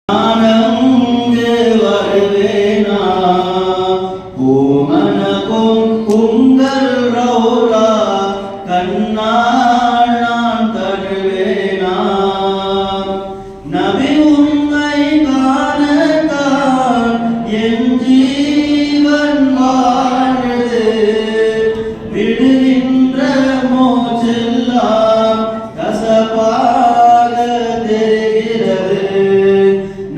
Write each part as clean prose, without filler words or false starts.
நானங்கு வருவேனா பூமனக்கும் உங்கள் ரௌலா கண்ணால் நான் தருவேனா நபி உம்மை காணத்தான் என் ஜீவன் வாழுது விடுகின்ற மோச்செல்லாம் கசப்பாக தெரிகிறது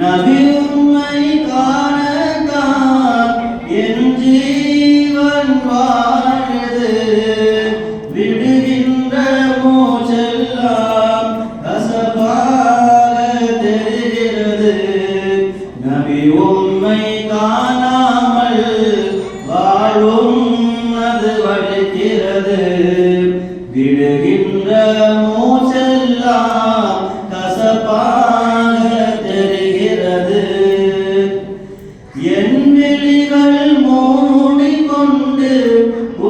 நபி உம்மை காணத்தான் என் ஜீவன் வாழுது விடுகின்ற மோச்செல்லாம் கசப்பாக தெரிகிறது நபி உம்மை காணாமல் வாழும் அது வலிக்கிறது விடுகின்ற மூச்செல்லாம் கசப்பாக தெரிகிறது என் விழிகள் மூடிக்கொண்டு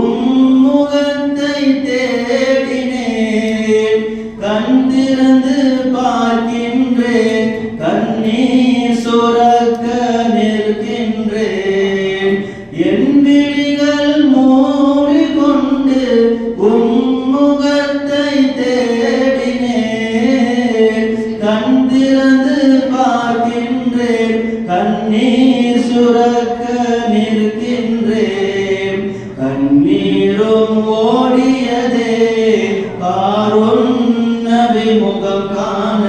உம்முகத்தை தேடினேன் கண் திறந்து பார்க்கின்றேன் கண்ணீர் சுரக்க நிற்கின்றேன் என் விழிகள் மூடிக்கொண்டு உம்முகத்தை தேடினேன் கண் திறந்து பார்க்கின்றேன் கண்ணீர் சுரக்க நிற்கின்றேன் கண்ணீரும் ஓடியதே பாரும் நபி முகம் காண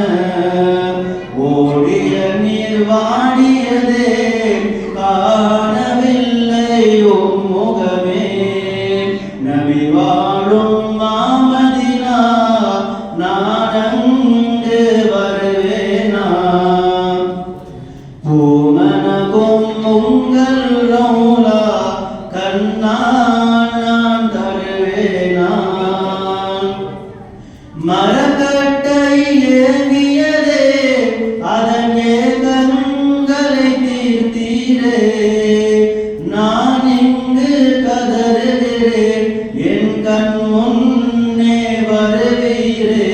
ஓடிய நீர் வாடியதே காணவில்லை உம் முகமே நபி வாழும் மாமதினா நானங்கு வருவேனா பூமனக்கும் உங்கள் ரௌலா கண்ணால் நான் தருவேனா மரக்கட்டை ஏங்கியதே அதன் ஏகங்களை தீர்த்தீரே நான் இங்கு கதறுகிறேன் என் கண் முன்னே வருவீரே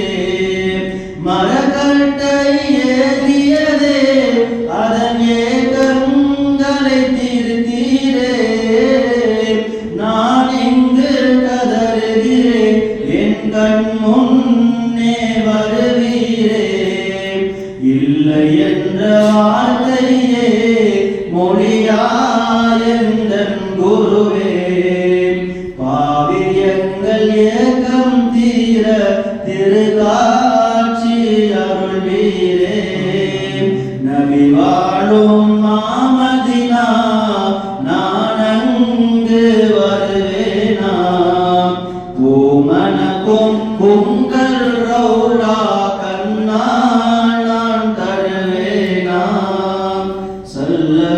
மரக்கட்டை ஏங்கியதே அதன் ஏகங்களை தீர்த்தீரே நான் இங்கு கதறுகிறேன் என் கண் முன்னே வருவீரே இல்லை என்ற வார்த்தையே மொழியாயந்தன் குருவே பாவியங்கள் ஏக்கம் தீர திருக்காட்சி அருள்வீரே நபி வாழும் மாமதினா நானங்கு வருவேனா பூமனக்கும் உங்கள் ரௌலா